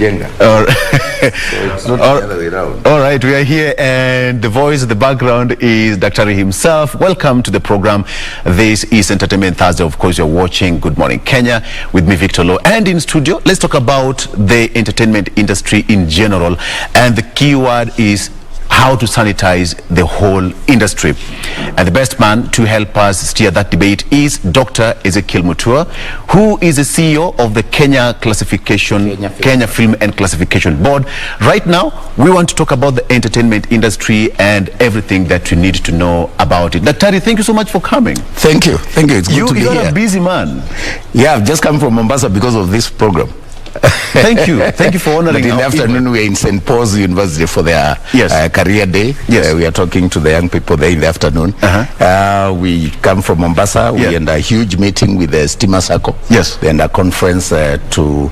kujenga. So it's not the other way around. All right, we are here, and the voice in the background is Dr. himself. Welcome to the program. This is Entertainment Thursday. Of course, you're watching Good Morning Kenya with me, Victor Oloo. And in studio, let's talk about the entertainment industry in general. And the key word is how to sanitize the whole industry. And the best man to help us steer that debate is Dr. Ezekiel Mutua, who is the CEO of the Kenya Film and Classification Board. Right now, we want to talk about the entertainment industry and everything that you need to know about it. Dr. Thank you so much for coming. Thank you. Thank you. It's good to be here. You're a busy man. Yeah, I've just come from Mombasa because of this program. Thank you. Thank you for honoring. But in the afternoon, we are in St. Paul's University for their career day. Yes. We are talking to the young people there in the afternoon. We come from Mombasa. We had a huge meeting with the Steamer Circle. Yes. And a conference to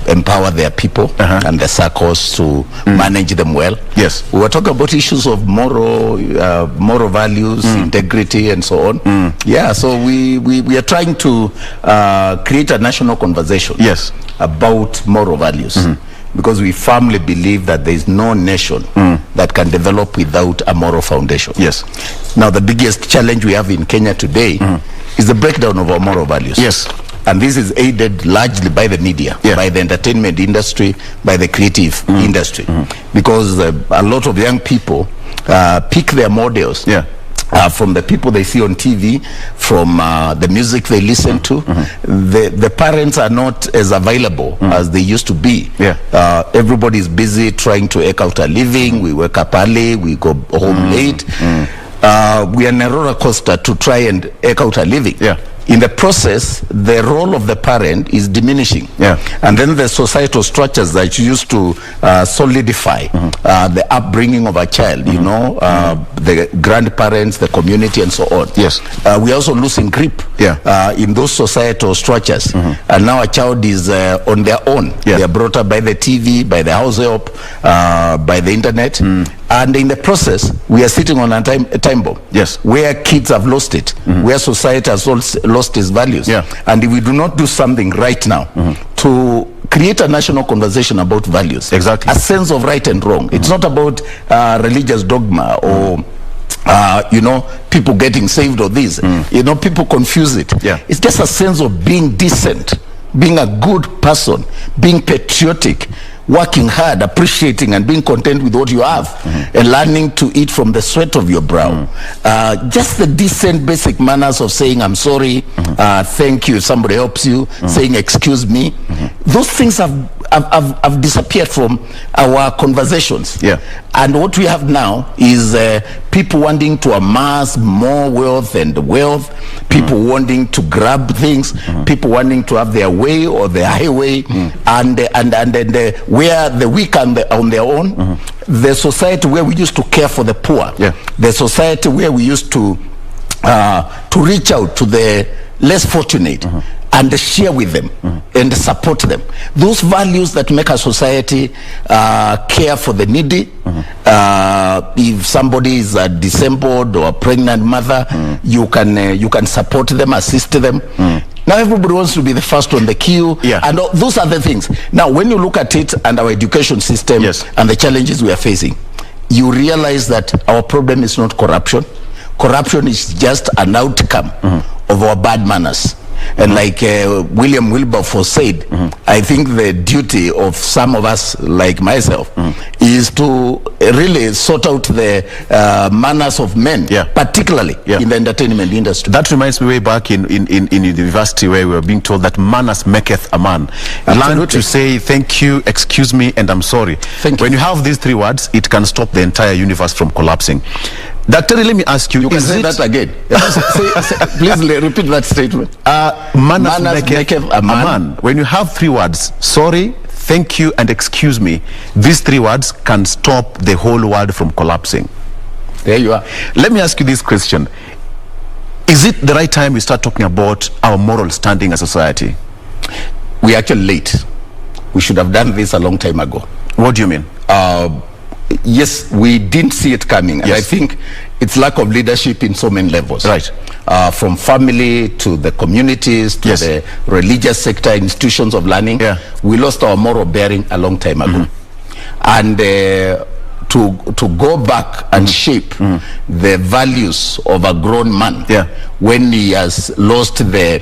empower their people and the circles to manage them well. Yes. We were talking about issues of moral values, integrity, and so on. Yeah. So we are trying to create a national conversation. Yes. About moral values, because we firmly believe that there is no nation that can develop without a moral foundation. Yes. Now, the biggest challenge we have in Kenya today is the breakdown of our moral values. Yes. And this is aided largely by the media, by the entertainment industry, by the creative industry, because a lot of young people pick their models from the people they see on TV, from the music they listen to. The parents are not as available as they used to be. Everybody is busy trying to eke out a living. We wake up early, we go home late. We are in a roller coaster to try and eke out a living. In the process, the role of the parent is diminishing. And then the societal structures that used to solidify the upbringing of a child, you know, the grandparents, the community, and so on. Yes. We are also losing grip in those societal structures. And now a child is on their own. They are brought up by the TV, by the house help, by the internet. And in the process, we are sitting on a time bomb. Where kids have lost it, where society has lost its values. And if we do not do something right now to create a national conversation about values, a sense of right and wrong. It's not about religious dogma or you know, people getting saved or this. You know, people confuse it. It's just a sense of being decent, being a good person, being patriotic, working hard, appreciating and being content with what you have, and learning to eat from the sweat of your brow. Just the decent basic manners of saying I'm sorry, thank you if somebody helps you, saying excuse me. Those things have disappeared from our conversations. And what we have now is people wanting to amass more wealth and wealth, people wanting to grab things, people wanting to have their way or their highway, and where the weak are on their own, the society where we used to care for the poor, the society where we used to reach out to the less fortunate and share with them and support them. Those values that make a society care for the needy. If somebody is disabled or a pregnant mother, you can support them, assist them. Now everybody wants to be the first on the queue, and those are the things. Now when you look at it and our education system and the challenges we are facing, you realize that our problem is not corruption. Corruption is just an outcome of our bad manners. And like William Wilberforce said, I think the duty of some of us, like myself, is to really sort out the manners of men, particularly in the entertainment industry. That reminds me way back in university where we were being told that manners maketh a man. Learn to say thank you, excuse me, and I'm sorry. When you have these three words, it can stop the entire universe from collapsing. Doctor, let me ask you. You can say that again. Please repeat that statement. Manners maketh a man. When you have three words, sorry, thank you, and excuse me, these three words can stop the whole world from collapsing. There you are. Let me ask you this question. Is it the right time we start talking about our moral standing as a society? We're actually late. We should have done this a long time ago. What do you mean? Yes, we didn't see it coming. And I think it's lack of leadership in so many levels. Right. From family to the communities to the religious sector, institutions of learning. Yeah. We lost our moral bearing a long time ago. And to go back and shape the values of a grown man when he has lost the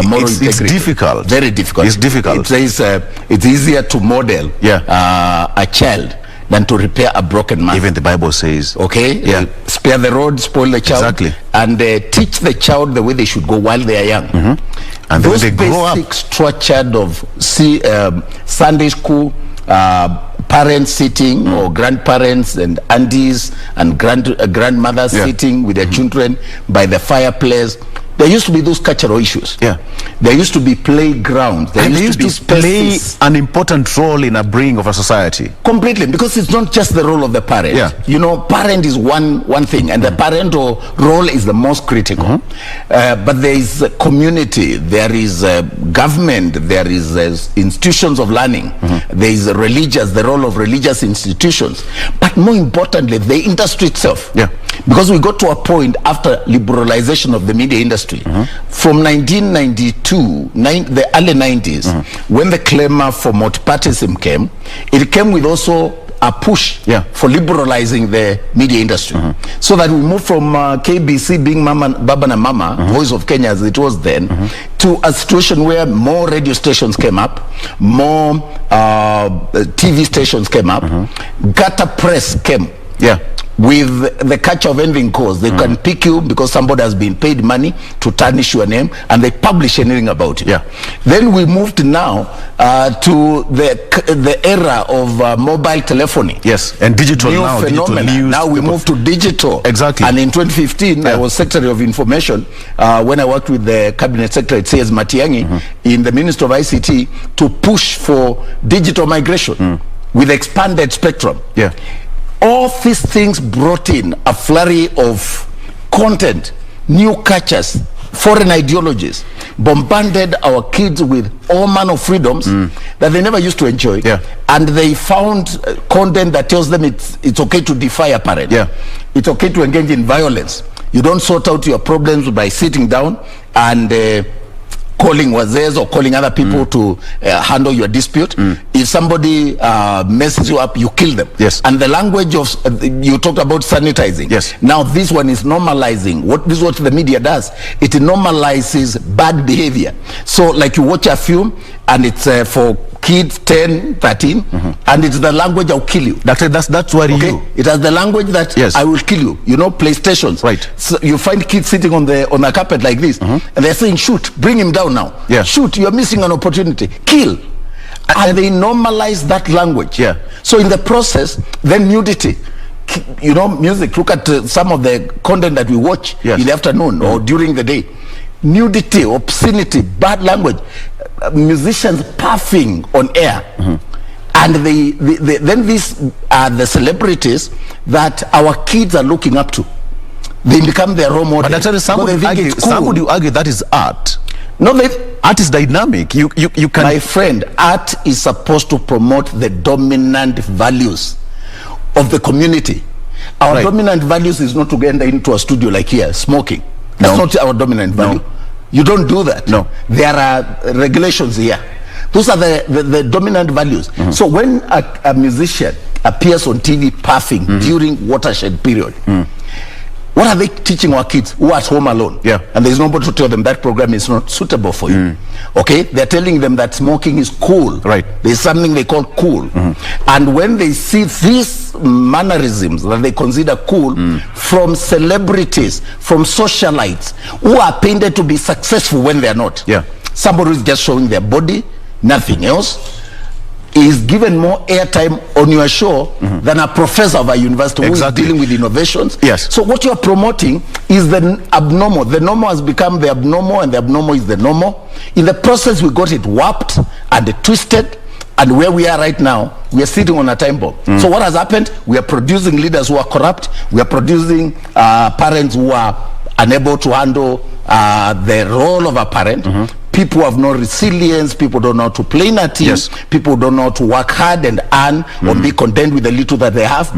moral integrity. It's difficult. Very difficult. It's difficult. It's easier to model a child than to repair a broken man. Even the Bible says. Okay? Spare the rod, spoil the child. Exactly. And teach the child the way they should go while they are young. And those when they grow up, basic structured of Sunday school, parents sitting or grandparents and aunties and grandmothers sitting with their children by the fireplace. There used to be those cultural issues. There used to be playgrounds. They used to play an important role in upbringing of a society. Completely, because it's not just the role of the parent. You know, parent is one thing, and the parental role is the most critical. But there is a community, there is a government, there is institutions of learning, there is the role of religious institutions, but more importantly, the industry itself. Because we got to a point after liberalization of the media industry, from 1992, the early 90s, when the clamor for multipartyism came, it came with also a push for liberalizing the media industry. So that we moved from KBC being Baba and Mama, Voice of Kenya as it was then, to a situation where more radio stations came up, more TV stations came up, gutter press came. With the catch of anything cause, they can pick you because somebody has been paid money to tarnish your name, and they publish anything about it. Then we moved now to the era of mobile telephony. And digital new now. Phenomena. Digital news. Now we moved to digital. Exactly. And in 2015, I was Secretary of Information when I worked with the Cabinet Secretary C.E.O. Matiang'i in the Ministry of ICT to push for digital migration with expanded spectrum. All these things brought in a flurry of content, new cultures, foreign ideologies, bombarded our kids with all manner of freedoms that they never used to enjoy. And they found content that tells them it's okay to defy a parent. It's okay to engage in violence. You don't sort out your problems by sitting down and calling wazes or calling other people to handle your dispute. If somebody messes you up, you kill them. And the language of you talked about sanitizing. Now this one is normalizing. This is what the media does. It normalizes bad behavior. So like you watch a film and it's for kids 10, 13, and it's the language I'll kill you. Doctor, that's what you. It has the language that I will kill you. You know, PlayStations. So you find kids sitting on a carpet like this, and they're saying, "Shoot, bring him down now. Shoot, you're missing an opportunity. Kill." And they normalize that language. So in the process, then nudity. You know, music. Look at some of the content that we watch in the afternoon or during the day. Nudity, obscenity, bad language. Musicians puffing on air, and then these are the celebrities that our kids are looking up to. They become their role model. But some would argue that is art. No, art is dynamic. You can. My friend, art is supposed to promote the dominant values of the community. Our dominant values is not to get into a studio like here smoking. That's not our dominant value. You don't do that. There are regulations here. Those are the dominant values. So when a musician appears on TV puffing during watershed period, what are they teaching our kids who are at home alone? And there's nobody to tell them that program is not suitable for you. Okay? They're telling them that smoking is cool. There's something they call cool. And when they see these mannerisms that they consider cool from celebrities, from socialites who are painted to be successful when they're not. Somebody who's just showing their body, nothing else, is given more airtime on your show than a professor of a university who is dealing with innovations. So what you're promoting is the abnormal. The normal has become the abnormal, and the abnormal is the normal. In the process, we got it warped and twisted, and where we are right now, we are sitting on a time bomb. So what has happened? We are producing leaders who are corrupt. We are producing parents who are unable to handle the role of a parent. People have no resilience. People don't know how to play in a team. People don't know how to work hard and earn or be content with the little that they have.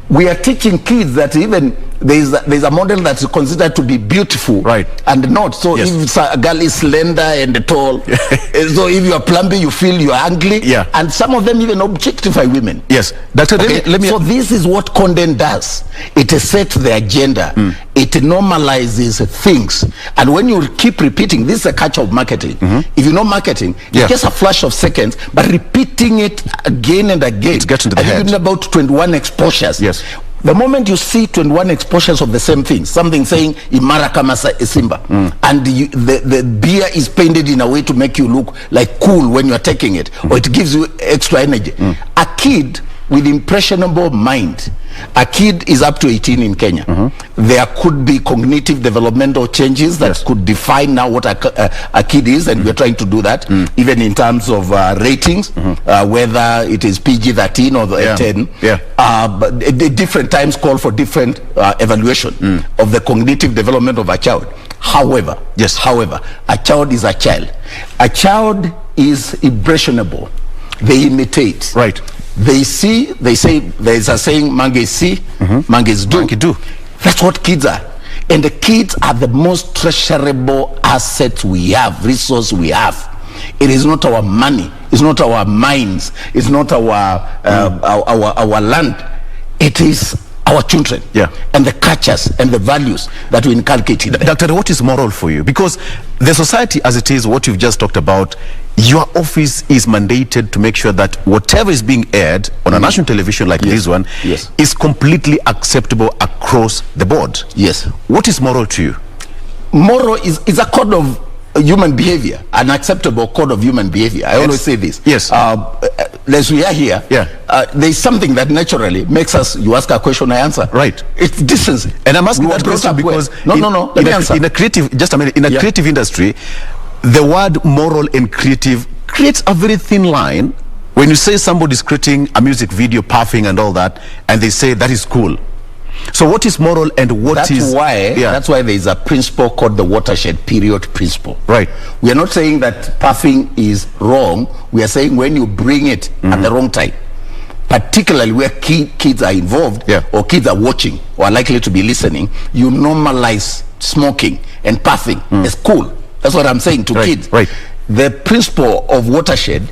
We are teaching kids that even there's a model that's considered to be beautiful, right, and not. So if a girl is slender and tall, so if you are plumpy, you feel you are ugly. Yeah. And some of them even objectify women. Yes, Doctor. Okay? Let me. So this is what content does. It sets the agenda. It normalizes things, and when you keep repeating, this is a catch of marketing. If you know marketing, it's just a flash of seconds, but repeating it again and again, it gets into the head. Even about 21 exposures. Yes. The moment you see 21 exposures of the same thing, something saying Imara kama Simba, and the beer is painted in a way to make you look like cool when you are taking it, or it gives you extra energy. A kid with impressionable mind, a kid is up to 18 in Kenya. There could be cognitive developmental changes that could define now what a kid is, and we're trying to do that, even in terms of ratings, whether it is PG-13 or 10. But the different times call for different evaluation of the cognitive development of a child. However, a child is a child. A child is impressionable. They imitate. Right. They see, they say, there's a saying, monkeys see, monkeys do. Monkey do. That's what kids are. And the kids are the most treasurable asset we have, resource we have. It is not our money, it's not our minds, it's not our land. It is our children, and the cultures and the values that we inculcate in them. Doctor, what is moral for you? Because the society as it is, what you've just talked about, your office is mandated to make sure that whatever is being aired on a national television like this one is completely acceptable across the board. Yes. What is moral to you? Moral is a code of human behavior, an acceptable code of human behavior. I always say this. Yes. As we are here, there's something that naturally makes us, you ask a question, I answer. Right. It's decency. And I'm asking that question because in a creative, just a minute, in a creative industry, the word moral and creative creates a very thin line. When you say somebody's creating a music video, puffing and all that, and they say that is cool. So what is moral and what is... That's why there is a principle called the watershed period principle. Right. We are not saying that puffing is wrong. We are saying when you bring it at the wrong time, particularly where kids are involved, or kids are watching or are likely to be listening, you normalize smoking and puffing as cool. That's what I'm saying to kids. Right. The principle of watershed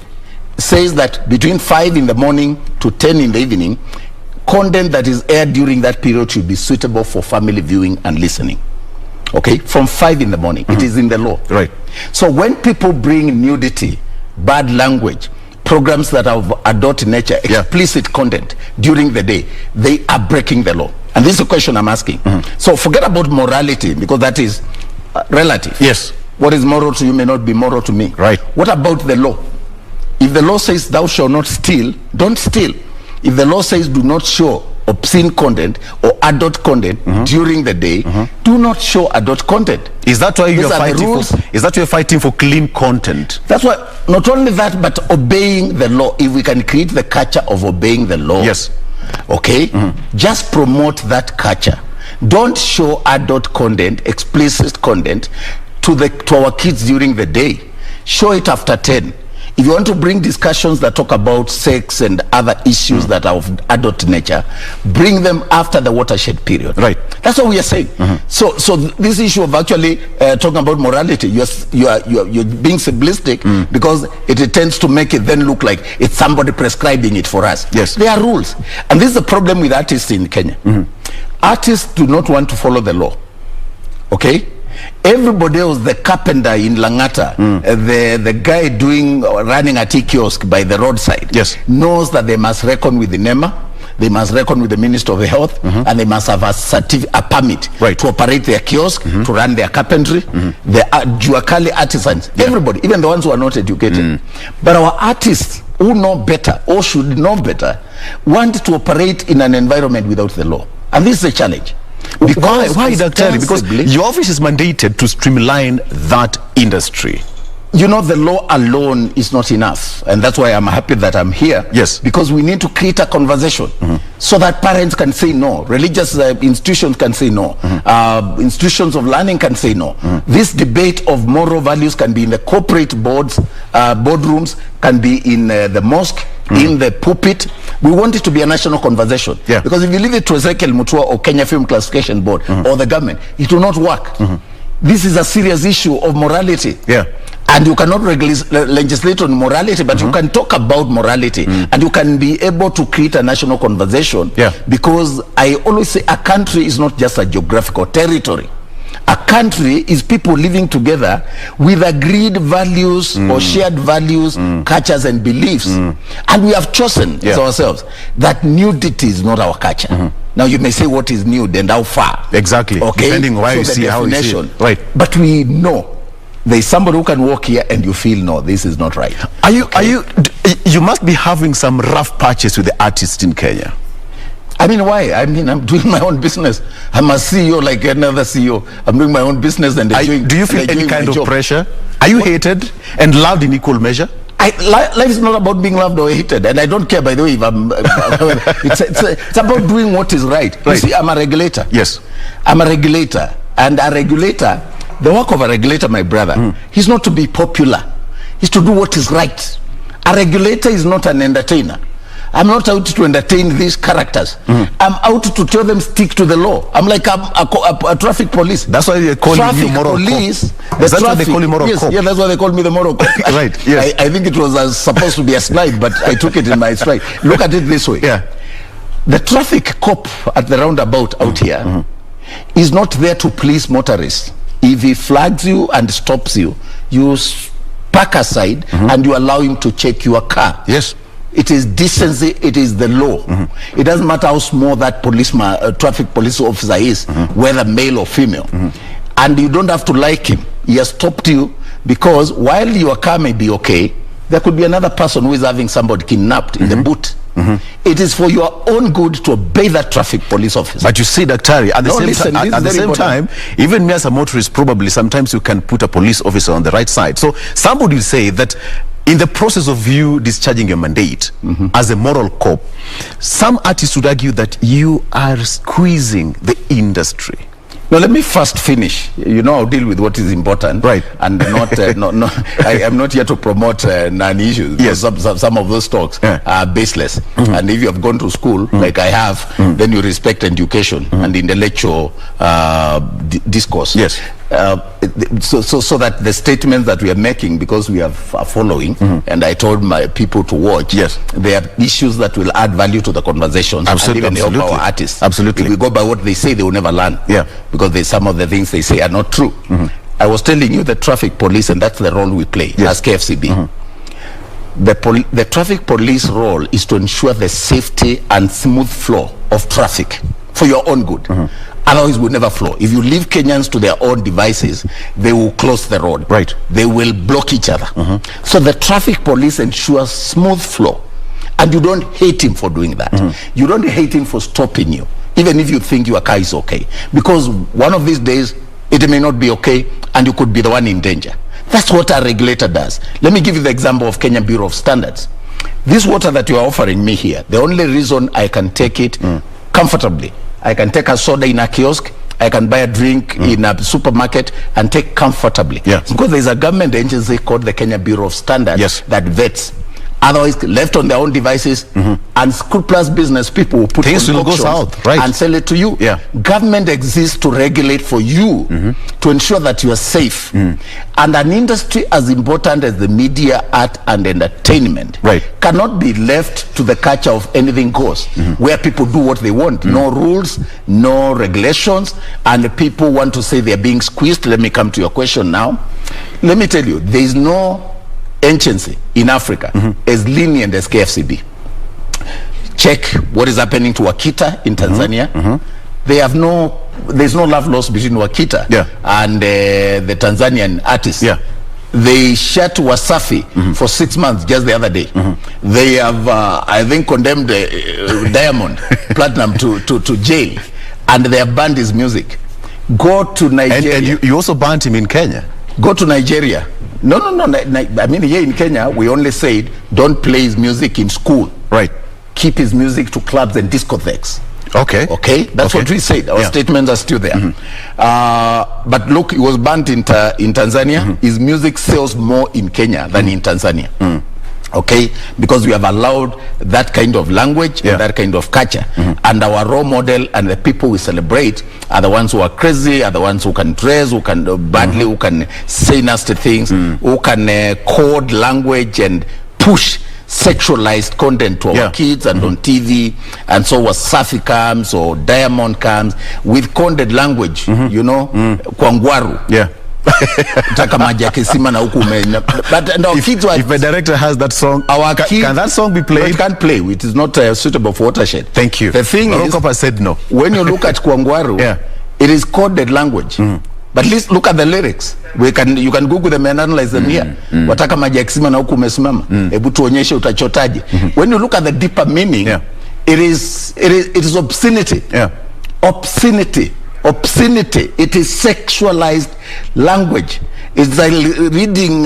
says that between 5 in the morning to 10 in the evening, content that is aired during that period should be suitable for family viewing and listening. Okay, from 5 in the morning, it is in the law. Right. So when people bring nudity, bad language, programs that are of adult nature, explicit content during the day, they are breaking the law. And this is a question I'm asking. So forget about morality, because that is relative. Yes. What is moral to you may not be moral to me. Right. What about the law? If the law says thou shalt not steal, don't steal. If the law says do not show obscene content or adult content during the day, do not show adult content. Is that why you're fighting for? Is that you're fighting for clean content? That's why. Not only that, but obeying the law. If we can create the culture of obeying the law, okay, just promote that culture. Don't show adult content, explicit content to our kids during the day. Show it after 10. If you want to bring discussions that talk about sex and other issues that are of adult nature, bring them after the watershed period. Right. That's what we are saying. So this issue of actually talking about morality, you're being simplistic because it tends to make it then look like it's somebody prescribing it for us. Yes. There are rules. And this is the problem with artists in Kenya. Artists do not want to follow the law. Okay? Everybody else, the carpenter in Langata, the guy running a tea kiosk by the roadside, knows that they must reckon with the NEMA, they must reckon with the Minister of Health, and they must have a permit to operate their kiosk, to run their carpentry, the Juakali artisans, everybody, even the ones who are not educated. But our artists who know better, or should know better, want to operate in an environment without the law. And this is a challenge. Why, Doctor? Because your office is mandated to streamline that industry. You know, the law alone is not enough, and that's why I'm happy that I'm here. Yes. Because we need to create a conversation so that parents can say no, religious institutions can say no, institutions of learning can say no. This debate of moral values can be in the corporate boards, boardrooms, can be in the mosque, in the pulpit, We want it to be a national conversation. Yeah. Because if you leave it to Ezekiel, Mutua, or Kenya Film Classification Board, or the government, it will not work. This is a serious issue of morality. Yeah. And you cannot legislate on morality, but you can talk about morality, and you can be able to create a national conversation. Yeah. Because I always say a country is not just a geographical territory. A country is people living together with agreed values or shared values, cultures and beliefs. And we have chosen as ourselves that nudity is not our culture. Now you may say what is nude and how far. Exactly. Okay. Depending where you see, how you see it. Right. But we know there is somebody who can walk here and you feel, no, this is not right. You must be having some rough patches with the artists in Kenya. I mean, why? I mean, I'm doing my own business. I'm a CEO like another CEO. I'm doing my own business and do you feel any kind of pressure? Are you hated and loved in equal measure? Life is not about being loved or hated, and I don't care, by the way, if I'm it's about doing what is right. You see, I'm a regulator. Yes. I'm a regulator, and a regulator, the work of a regulator, my brother, is not to be popular. It's to do what is right. A regulator is not an entertainer. I'm not out to entertain these characters. I'm out to tell them stick to the law. I'm like a traffic police. That's why they call you moral police. Cop. That's why they call you moral cop. Yeah, that's why they call me the moral cop. Right. Yes. I think it was supposed to be a slide, but I took it in my stride. Look at it this way. Yeah. The traffic cop at the roundabout out here is not there to police motorists. If he flags you and stops you, you park aside and you allow him to check your car. Yes. It is decency, it is the law. It doesn't matter how small that policeman, traffic police officer is, whether male or female. And you don't have to like him. He has stopped you because while your car may be okay, there could be another person who is having somebody kidnapped in the boot. It is for your own good to obey that traffic police officer. But you see, Daktari, at the same time, even me as a motorist, probably sometimes you can put a police officer on the right side. So somebody will say that in the process of you discharging your mandate as a moral cop, some artists would argue that you are squeezing the industry. Now let me first finish. You know, I'll deal with what is important, right? And not, I am not here to promote non-issues. Yes. Some of those talks are baseless. And if you have gone to school, like I have, then you respect education and intellectual discourse. Yes. So that the statements that we are making, because we are following, and I told my people to watch, yes, there are issues that will add value to the conversations. Absolutely. And even help our artists. Absolutely. If we go by what they say, they will never learn. Yeah. Because some of the things they say are not true. I was telling you the traffic police, and that's the role we play as KFCB. The traffic police role is to ensure the safety and smooth flow of traffic for your own good. Otherwise, we'll never flow. If you leave Kenyans to their own devices, they will close the road. Right. They will block each other. So the traffic police ensures smooth flow. And you don't hate him for doing that. You don't hate him for stopping you, even if you think your car is okay. Because one of these days, it may not be okay, and you could be the one in danger. That's what a regulator does. Let me give you the example of Kenya Bureau of Standards. This water that you are offering me here, the only reason I can take it comfortably, I can take a soda in a kiosk, I can buy a drink in a supermarket and take comfortably. Yes. Because there's a government agency called the Kenya Bureau of Standards that vets. Otherwise, left on their own devices, unscrupulous business people will put things on will go south, right, and sell it to you. Yeah. Government exists to regulate for you, to ensure that you are safe. And an industry as important as the media, art, and entertainment cannot be left to the culture of anything goes, where people do what they want. No rules, no regulations, and people want to say they're being squeezed. Let me come to your question now. Let me tell you, there is no agency in Africa as lenient as KFCB. Check what is happening to Wakita in Tanzania. They have there's no love lost between Wakita and the Tanzanian artists. They shut Wasafi for 6 months just the other day. They have, I think, condemned Diamond Platinum to jail, and they have banned his music. Go to Nigeria. And you also banned him in Kenya. Go to Nigeria. No. I mean, here in Kenya, we only said don't play his music in school. Right. Keep his music to clubs and discotheques. Okay. Okay. That's what we said. Our statements are still there. But look, it was banned in Tanzania. His music sells more in Kenya than in Tanzania. Okay, because we have allowed that kind of language and that kind of culture, and our role model and the people we celebrate are the ones who are crazy, are the ones who can dress, who can badly, who can say nasty things, who can code language and push sexualized content to our kids and on TV, and so was Safi comes or Diamond comes with coded language, you know, Kwangwaru. But and our kids were, if the director has that song, our kids, can that song be played? It can't play. It is not suitable for Watershed. Thank you. The thing is, said no. When you look at Kwangwaru, it is coded language. But at least look at the lyrics. You can Google them and analyze them here. Wataka maji ya kisima na huku umesimama. Hebu tuonyeshe utachotaje. When you look at the deeper meaning, it is obscenity. Obscenity. Obscenity. It is sexualized language. It's like reading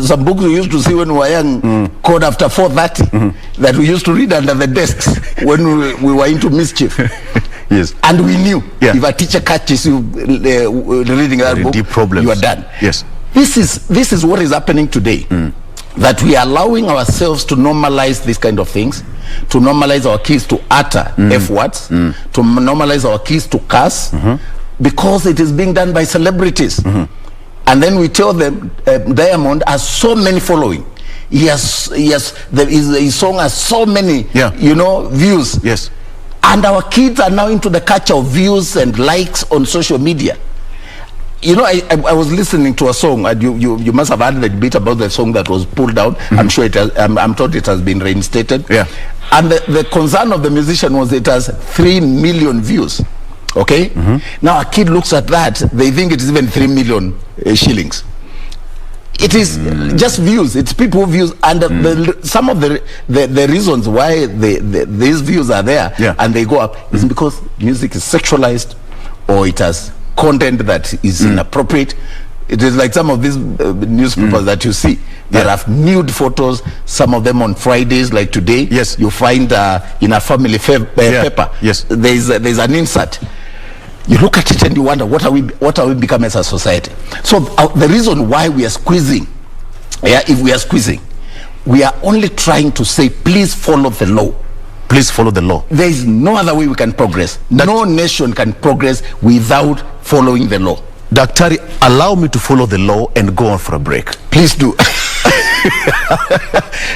some books we used to see when we were young, called after 4:30, that we used to read under the desks when we were into mischief. Yes. And we knew if a teacher catches you reading that book, you are done. Yes. This is what is happening today. That we are allowing ourselves to normalize these kind of things, to normalize our kids to utter F words, to normalize our kids to curse, because it is being done by celebrities. And then we tell them Diamond has so many following. His song has so many, views. Yes. And our kids are now into the culture of views and likes on social media. You know, I was listening to a song, and you must have heard the debate about the song that was pulled down. I'm sure it has, I'm told it has been reinstated. And the concern of the musician was it has 3 million views. Okay? Now a kid looks at that, they think it is even 3 million shillings. It is just views. It's people views, and some of the reasons why these views are there and they go up is because music is sexualized, or it has content that is inappropriate. It is like some of these newspapers that you see that have nude photos, some of them on Fridays like today. Yes. You find in a family paper, there's an insert. You look at it and you wonder, what are we becoming as a society? So the reason why we are squeezing, if we are squeezing, we are only trying to say, please follow the law. Please follow the law. There is no other way we can progress. No nation can progress without following the law. Daktari, allow me to follow the law and go on for a break. Please do.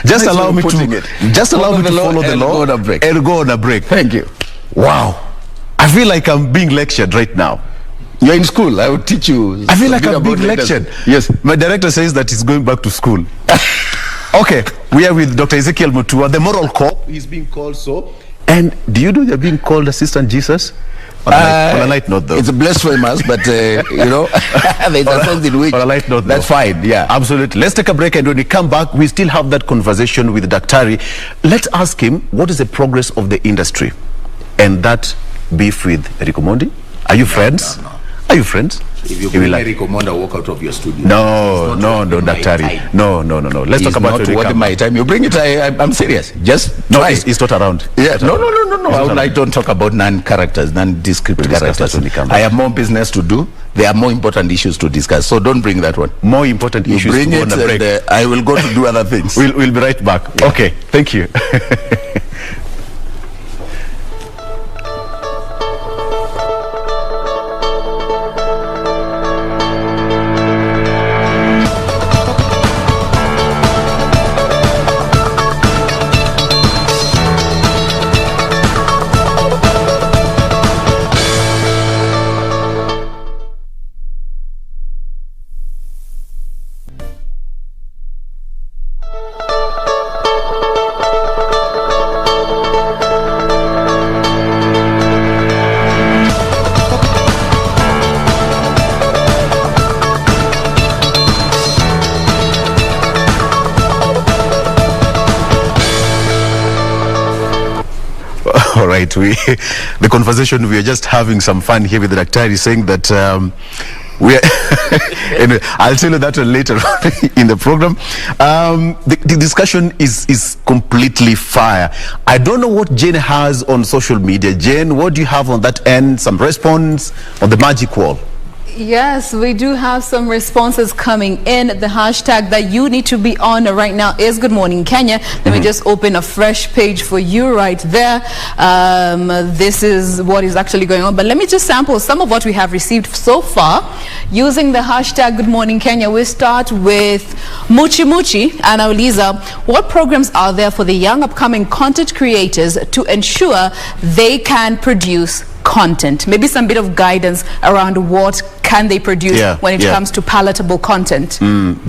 Just allow me to follow the law and go on a break. Thank you. Wow. I feel like I'm being lectured right now. You're in school. I will teach you. I feel like I'm being lectured. Yes. My director says that he's going back to school. Okay, we are with Dr. Ezekiel Mutua, the moral cop. He's being called so. And do you know they're being called Assistant Jesus? On a light note, though. It's blasphemous, but there's a sense in which on a light note, that's fine. Yeah, absolutely. Let's take a break, and when we come back, we still have that conversation with Daktari. Let's ask him what is the progress of the industry, and that beef with Rico Mondi. Are you friends? No. Are you friends? If you bring Rico Mondi, walk out of your studio. No, Daktari. No. Let's talk about it. Not worth my time. You bring it. I'm serious. Just try. It's not around. Yeah. No. I don't talk about non-characters, non-descript characters. I have more business to do. There are more important issues to discuss. So don't bring that one. More important issues. Bring it, and I will go to do other things. We'll be right back. Yeah. Okay. Thank you. All right, the conversation, we are just having some fun here with the Daktari, saying that we are anyway, I'll tell you that later in the program. The discussion is completely fire. I don't know what Jane has on social media. Jane, what do you have on that end? Some response on the magic wall? Yes, we do have some responses coming in. The hashtag that you need to be on right now is Good Morning Kenya. Let me just open a fresh page for you right there. This is what is actually going on. But let me just sample some of what we have received so far using the hashtag Good Morning Kenya. We start with Muchi and Auliza, what programs are there for the young upcoming content creators to ensure they can produce content? Maybe some bit of guidance around what can they produce when it comes to palatable content.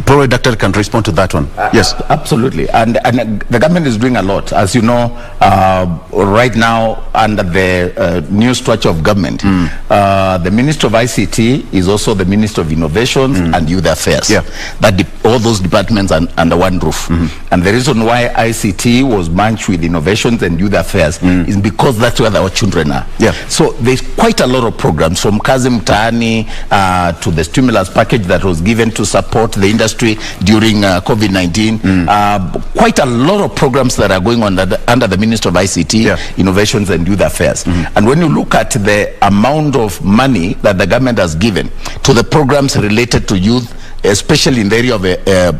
Probably Doctor can respond to that one. Yes, absolutely. And the government is doing a lot. As you know, right now under the new structure of government, the Minister of ICT is also the Minister of Innovations and Youth Affairs. That all those departments are under one roof. And the reason why ICT was merged with Innovations and Youth Affairs is because that's where our children are. So there's quite a lot of programs from Kazi Mtaani to the stimulus package that was given to support the industry during COVID-19. Quite a lot of programs that are going on under the Minister of ICT, Innovations and Youth Affairs. And when you look at the amount of money that the government has given to the programs related to youth, especially in the area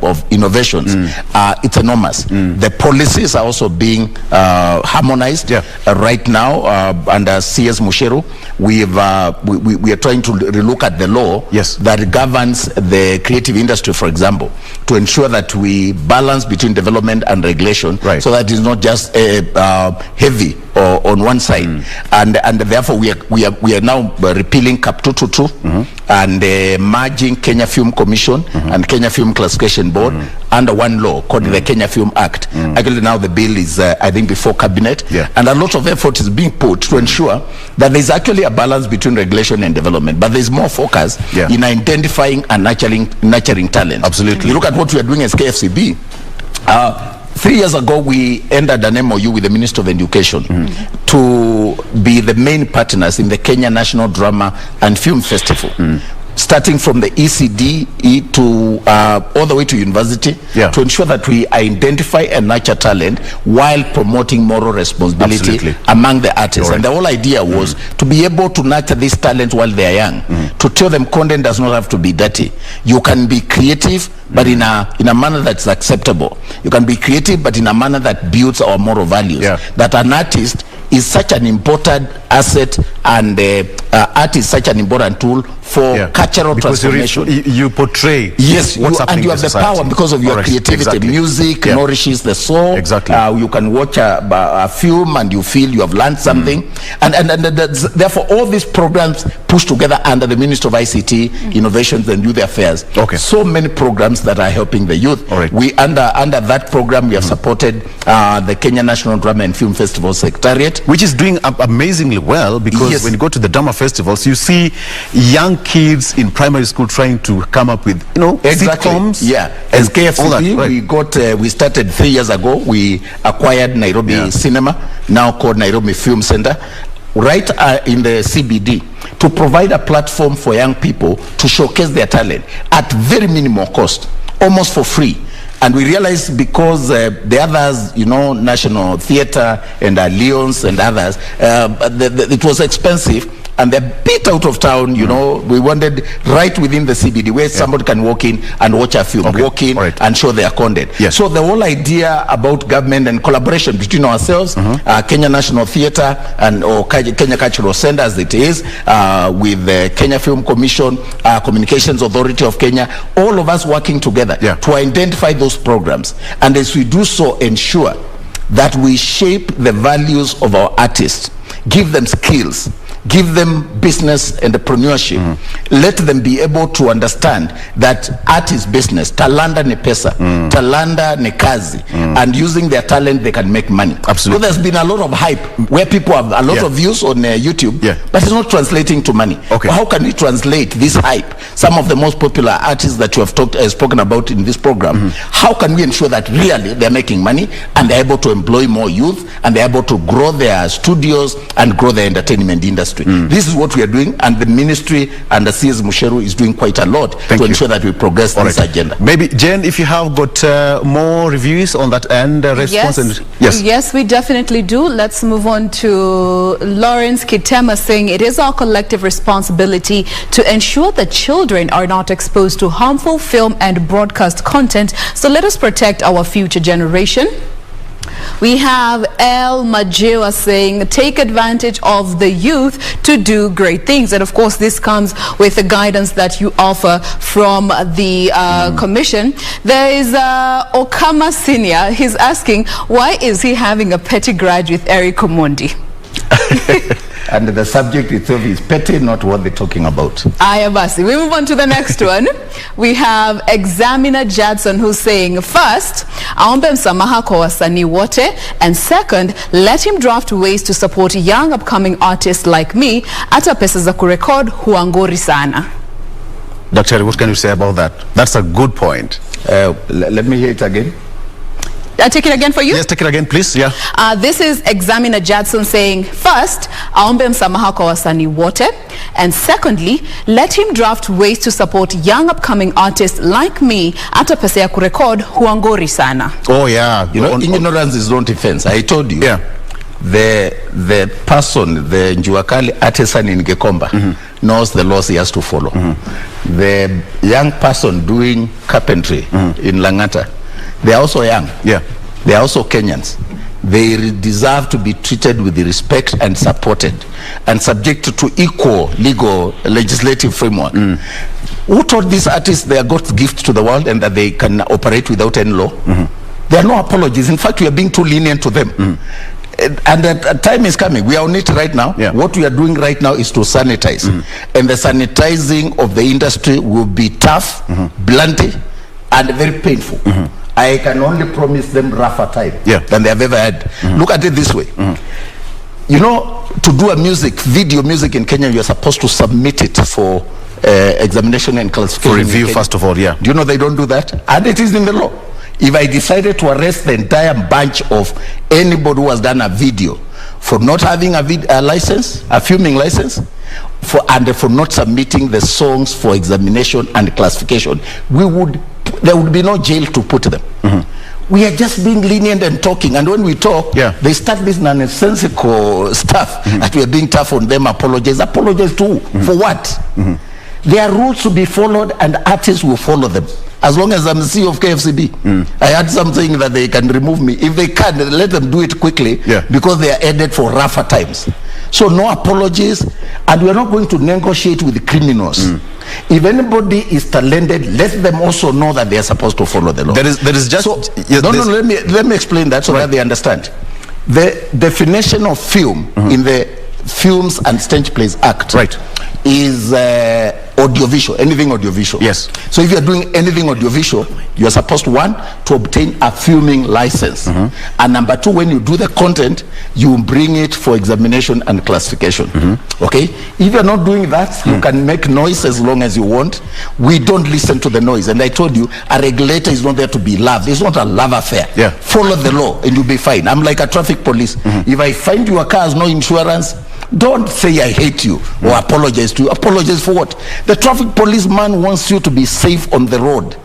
of innovations, it's enormous. The policies are also being harmonized right now under CS Musheru. We are trying to relook at the law that governs the creative industry, for example, to ensure that we balance between development and regulation, so that it's not just heavy on one side. And therefore we are now repealing Cap 222 and merging Kenya Film Commission and Kenya Film Classification Board under one law called the Kenya Film Act. Actually now the bill is I think before cabinet, and a lot of effort is being put to ensure that there's actually a balance between regulation and development, but there's more focus in identifying and nurturing talent. Absolutely. You look at what we are doing as KFCB. 3 years ago, we entered an MOU with the Minister of Education to be the main partners in the Kenya National Drama and Film Festival. Starting from the ECD to all the way to university, to ensure that we identify and nurture talent while promoting moral responsibility among the artists. And the whole idea was to be able to nurture these talents while they are young, to tell them content does not have to be dirty. You can be creative, but in a manner that's acceptable. You can be creative, but in a manner that builds our moral values. That an artist is such an important asset, and art is such an important tool for cultural transformation. You portray what's happening and you have the power because of your creativity. Music nourishes the soul. You can watch a film and you feel you have learned something. And therefore all these programs pushed together under the Ministry of ICT, Innovations and Youth Affairs. So many programs that are helping the youth. We under that program we have supported the Kenya National Drama and Film Festival Secretariat, which is doing amazingly well, because when you go to the drama festivals, you see young kids in primary school trying to come up with sitcoms. As KFCB, we started 3 years ago. We acquired Nairobi Cinema, now called Nairobi Film Center, right in the CBD, to provide a platform for young people to showcase their talent at very minimal cost, almost for free. And we realized because the others, National Theatre and Leons and others, it was expensive. And they're a bit out of town, we wanted right within the CBD where somebody can walk in and watch a film, walk in and show their content. So the whole idea about government and collaboration between ourselves, Kenya National Theatre or Kenya Cultural Center as it is, with the Kenya Film Commission, Communications Authority of Kenya, all of us working together to identify those programs. And as we do so, ensure that we shape the values of our artists, give them skills, give them business entrepreneurship. Let them be able to understand that art is business. Talanta ni pesa, talanta ni kazi, and using their talent they can make money. So there's been a lot of hype where people have a lot of views on YouTube, but it's not translating to money. How can we translate this hype? Some of the most popular artists that you have spoken about in this program, how can we ensure that really they're making money and they're able to employ more youth and they're able to grow their studios and grow their entertainment industry? industry. This is what we are doing, and the ministry under C.S. Musheru is doing quite a lot to ensure that we progress this agenda. Maybe, Jane, if you have got more reviews on that end, response. Yes, we definitely do. Let's move on to Lawrence Kitema saying it is our collective responsibility to ensure that children are not exposed to harmful film and broadcast content. So let us protect our future generation. We have El Majewa saying, take advantage of the youth to do great things. And of course, this comes with the guidance that you offer from the commission. There is Okama Senior. He's asking, why is he having a petty grudge with Eric Omondi? And the subject itself is petty, not what they're talking about. Ayabasi. We move on to the next one. We have Examiner Jadson who's saying, first, aombe msamaha kwa wasanii wote, and second, let him draft ways to support young upcoming artists like me. Ata pesa za kurekod huangori sana. Dr. What can you say about that? That's a good point. Let me hear it again. I'll take it again for you? Yes, take it again, please. Yeah. This is Examiner Jadson saying, first, aombe msamaha kwa wasanii wote, and secondly, let him draft ways to support young upcoming artists like me. Ata pesa ya kurekod huangori sana. Oh yeah. You know, ignorance is not defense. I told you. Yeah. The person, the Njuakali artisan in Gekomba, knows the laws he has to follow. The young person doing carpentry in Langata, they are also young. Yeah. They are also Kenyans. They deserve to be treated with respect and supported and subjected to equal legal legislative framework. Who taught these artists they are God's gift to the world and that they can operate without any law? There are no apologies. In fact, we are being too lenient to them. And that time is coming. We are on it right now. Yeah. What we are doing right now is to sanitize. And the sanitizing of the industry will be tough, blunt, and very painful. I can only promise them rougher time than they have ever had. Look at it this way. You know, to do a video music in Kenya, you're supposed to submit it for examination and classification. For review, first of all, yeah. Do you know they don't do that? And it is in the law. If I decided to arrest the entire bunch of anybody who has done a video for not having a license, a filming license, and for not submitting the songs for examination and classification, there would be no jail to put them. We are just being lenient and talking, and when we talk, they start this nonsensical stuff that we are being tough on them. Apologize too. For what? There are rules to be followed, and artists will follow them. As long as I'm the CEO of KFCB, I had something that they can remove me. If they can, let them do it quickly, because they are headed for rougher times. So no apologies, and we are not going to negotiate with criminals. If anybody is talented, let them also know that they are supposed to follow the law. There is just let me explain that so that they understand. The definition of film in the Films and Stage Plays Act is audiovisual, anything audiovisual. Yes. So if you are doing anything audiovisual, you are supposed, one, to obtain a filming license, and number two, when you do the content, you bring it for examination and classification. Okay. If you are not doing that, you can make noise as long as you want. We don't listen to the noise, and I told you, a regulator is not there to be loved. It's not a love affair. Follow the law and you'll be fine. I'm like a traffic police. If I find your car has no insurance, don't say I hate you or apologize to you. Apologize for what? The traffic policeman wants you to be safe on the road.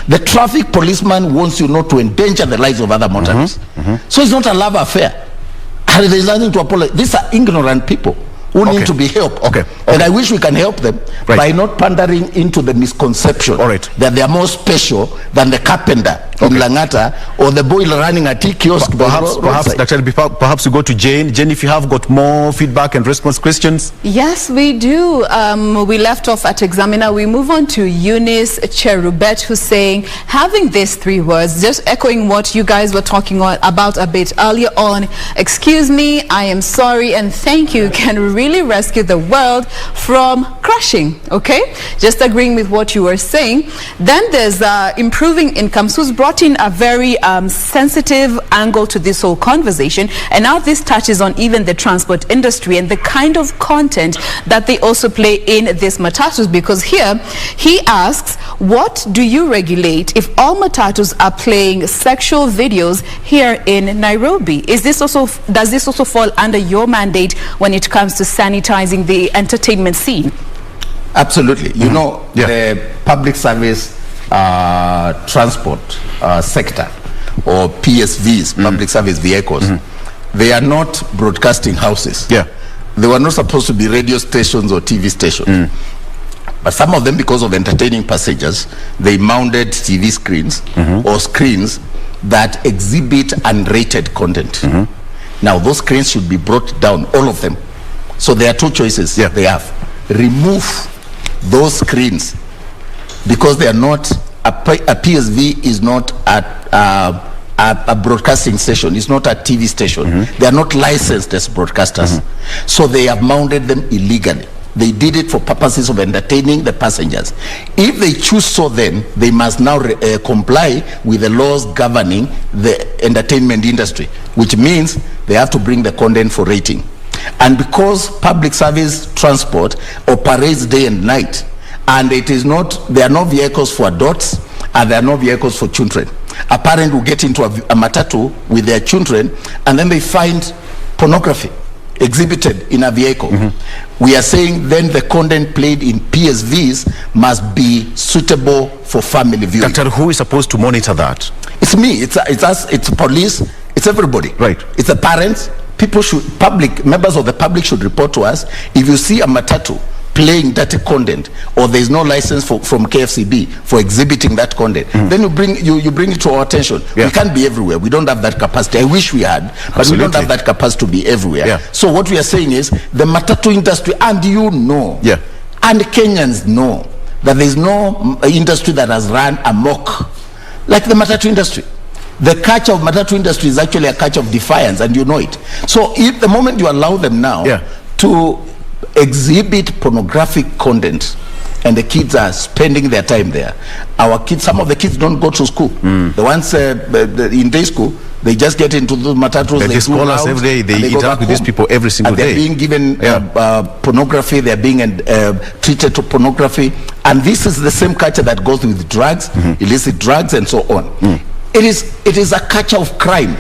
The traffic policeman wants you not to endanger the lives of other motorists. So it's not a love affair. And there's nothing to apologize. These are ignorant people who need to be helped. And I wish we can help them by not pandering into the misconception that they are more special than the carpenter in Langata or the boy running a tea kiosk. Perhaps you go to Jane. Jane, if you have got more feedback and response questions. Yes, we do. We left off at Examiner. We move on to Eunice Cherubet, who's saying, having these three words, just echoing what you guys were talking about a bit earlier on. Excuse me, I am sorry, and thank you can really rescue the world from crashing, okay? Just agreeing with what you were saying. Then there's improving incomes, who's brought in a very sensitive angle to this whole conversation. And now this touches on even the transport industry and the kind of content that they also play in this matatus, because here he asks, what do you regulate if all matatus are playing sexual videos here in Nairobi? Does this also fall under your mandate when it comes to sanitizing the entertainment scene? Absolutely. You know, the public service transport sector, or PSVs, public service vehicles, they are not broadcasting houses. They were not supposed to be radio stations or TV stations. But some of them, because of entertaining passengers, they mounted TV screens or screens that exhibit unrated content. Now, those screens should be brought down, all of them. So there are two choices they have. Remove those screens, because they are not, a PSV is not a broadcasting station, it's not a TV station. They are not licensed as broadcasters. So they have mounted them illegally. They did it for purposes of entertaining the passengers. If they choose so, then they must now comply with the laws governing the entertainment industry, which means they have to bring the content for rating. And because public service transport operates day and night, and it is not, there are no vehicles for adults and there are no vehicles for children. A parent will get into a matatu with their children, and then they find pornography exhibited in a vehicle. We are saying then the content played in PSVs must be suitable for family viewing. Doctor, who is supposed to monitor that? It's me, it's us, it's police, it's everybody. Right. It's the parents. People should, members of the public should report to us. If you see a matatu playing dirty content, or there is no license from KFCB for exhibiting that content, then you bring it to our attention. We can't be everywhere. We don't have that capacity. I wish we had, but we don't have that capacity to be everywhere. So what we are saying is the matatu industry, and you know, and Kenyans know, that there is no industry that has run amok like the matatu industry. The catch of matatu industry is actually a catch of defiance, and you know it. So if the moment you allow them now to exhibit pornographic content, and the kids are spending their time there, our kids, some of the kids don't go to school. The ones in day school, they just get into the matatus. They call us every day. They interact with these people every single day. They're being given pornography. They're being treated to pornography, and this is the same culture that goes with drugs, illicit drugs, and so on. It is a culture of crime.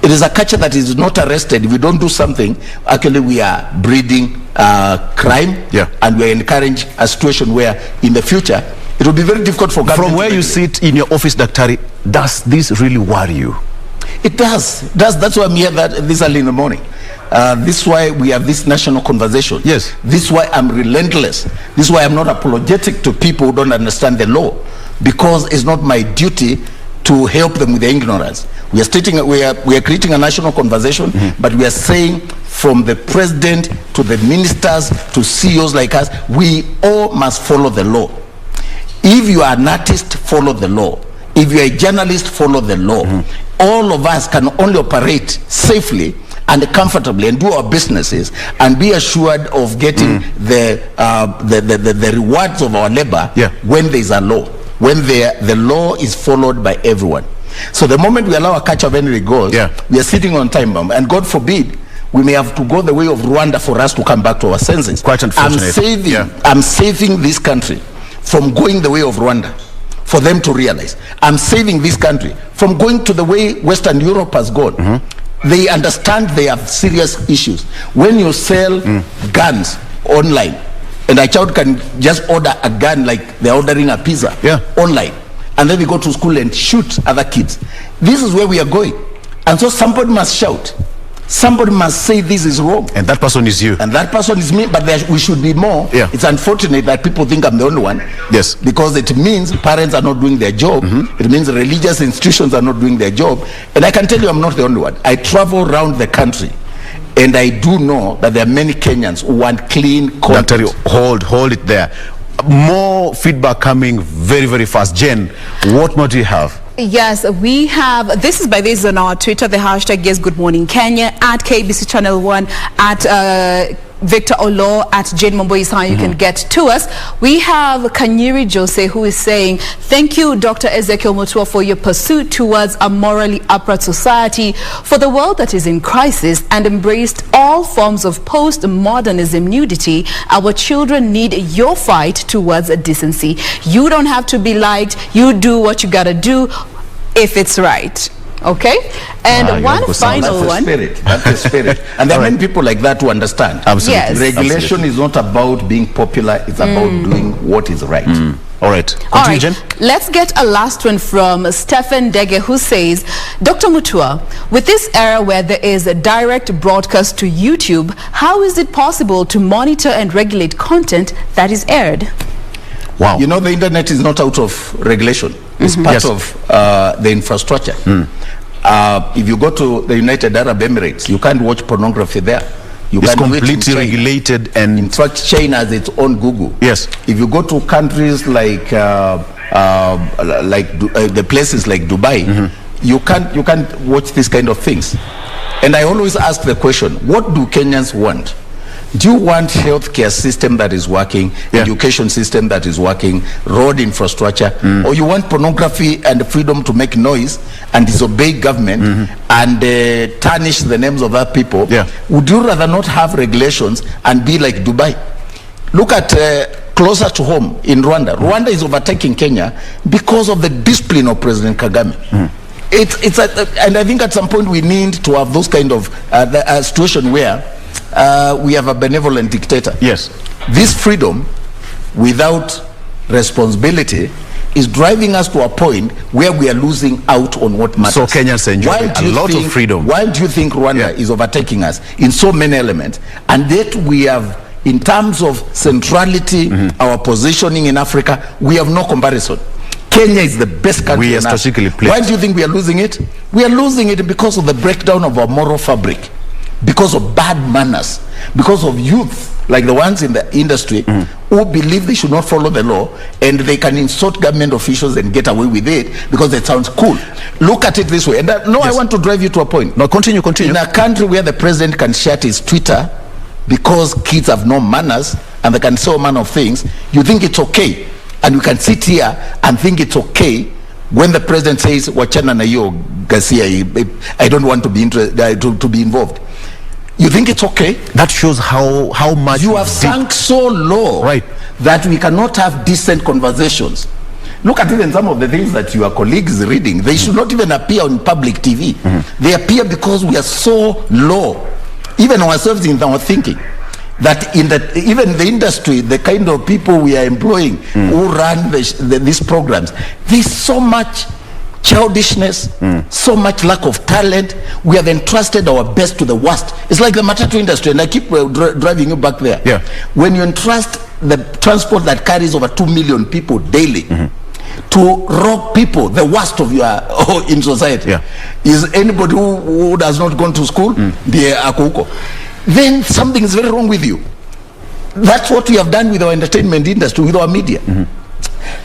It is a culture that is not arrested. If we don't do something, actually we are breeding crime, and we are encouraging a situation where in the future it will be very difficult for government. From where you sit in your office, Daktari, does this really worry you? It does. That's why I'm here this early in the morning. This is why we have this national conversation. Yes. This is why I'm relentless. This is why I'm not apologetic to people who don't understand the law, because it's not my duty to help them with their ignorance. We are creating a national conversation, but we are saying from the president to the ministers to CEOs like us, we all must follow the law. If you are an artist, follow the law. If you are a journalist, follow the law. All of us can only operate safely and comfortably and do our businesses and be assured of getting the rewards of our labor when there is a law, when the law is followed by everyone. So the moment we allow a catch of any goals, we are sitting on time bomb, and God forbid we may have to go the way of Rwanda for us to come back to our senses. Quite unfortunate. I'm saving this country from going the way of Rwanda, for them to realize. I'm saving this country from going to the way Western Europe has gone. They understand they have serious issues. When you sell guns online, and a child can just order a gun like they're ordering a pizza online, and then they go to school and shoot other kids. This is where we are going. And so somebody must shout. Somebody must say this is wrong. And that person is you. And that person is me, but we should be more. It's unfortunate that people think I'm the only one. Yes. Because it means parents are not doing their job. It means religious institutions are not doing their job. And I can tell you I'm not the only one. I travel around the country, and I do know that there are many Kenyans who want clean content. Hold it there. More feedback coming very, very fast. Jen, what more do you have? Yes, we have, this is by this on our Twitter, the hashtag is Good Morning Kenya, at KBC Channel 1, at Victor Oloo at Jane Mombo is how you can get to us. We have Kanyiri Jose, who is saying, thank you, Dr. Ezekiel Mutua, for your pursuit towards a morally upright society for the world that is in crisis and embraced all forms of post-modernism nudity. Our children need your fight towards decency. You don't have to be liked. You do what you gotta do if it's right. Okay, and one final one. That's the spirit. And there are many people like that who understand. Absolutely. Yes. Regulation is not about being popular, it's about doing what is right. All right. All right. Let's get a last one from Stephen Dege, who says, Dr. Mutua, with this era where there is a direct broadcast to YouTube, how is it possible to monitor and regulate content that is aired? Wow. You know, the internet is not out of regulation. It's part of the infrastructure. If you go to the United Arab Emirates, you can't watch pornography there. It's completely regulated, and in fact, China has its own Google. Yes. If you go to countries like the places like Dubai, you can't watch these kind of things. And I always ask the question: what do Kenyans want? Do you want healthcare system that is working, education system that is working, road infrastructure, or you want pornography and the freedom to make noise and disobey government and tarnish the names of other people? Would you rather not have regulations and be like Dubai? Look at closer to home in Rwanda. Rwanda is overtaking Kenya because of the discipline of President Kagame. And I think at some point we need to have those kind of situation where we have a benevolent dictator. Yes. This freedom without responsibility is driving us to a point where we are losing out on what matters. So Kenyans enjoy a lot of freedom. Why do you think Rwanda is overtaking us in so many elements? And yet we have, in terms of centrality, our positioning in Africa, we have no comparison. Kenya is the best country. We are strategically placed. Why do you think we are losing it? We are losing it because of the breakdown of our moral fabric, because of bad manners, because of youth like the ones in the industry who believe they should not follow the law and they can insult government officials and get away with it because it sounds cool. Look at it this way. And I want to drive you to a point. No, continue. In a country where the president can shut his Twitter because kids have no manners and they can say all manner of things, you think it's okay? And we can sit here and think it's okay when the president says, "Wachana na yo Garcia, I don't want to be to be involved." You think it's okay? That shows how much you have sunk so low, right, that we cannot have decent conversations. Look at even some of the things that your colleagues reading. They should not even appear on public TV. They appear because we are so low, even ourselves in our thinking, that even the industry, the kind of people we are employing who run these programs, there's so much childishness, so much lack of talent. We have entrusted our best to the worst. It's like the matatu industry, and I keep driving you back there. When you entrust the transport that carries over 2 million people daily to rob people, the worst of you are in society, is anybody who has not gone to school, then something is very wrong with you. That's what we have done with our entertainment industry, with our media.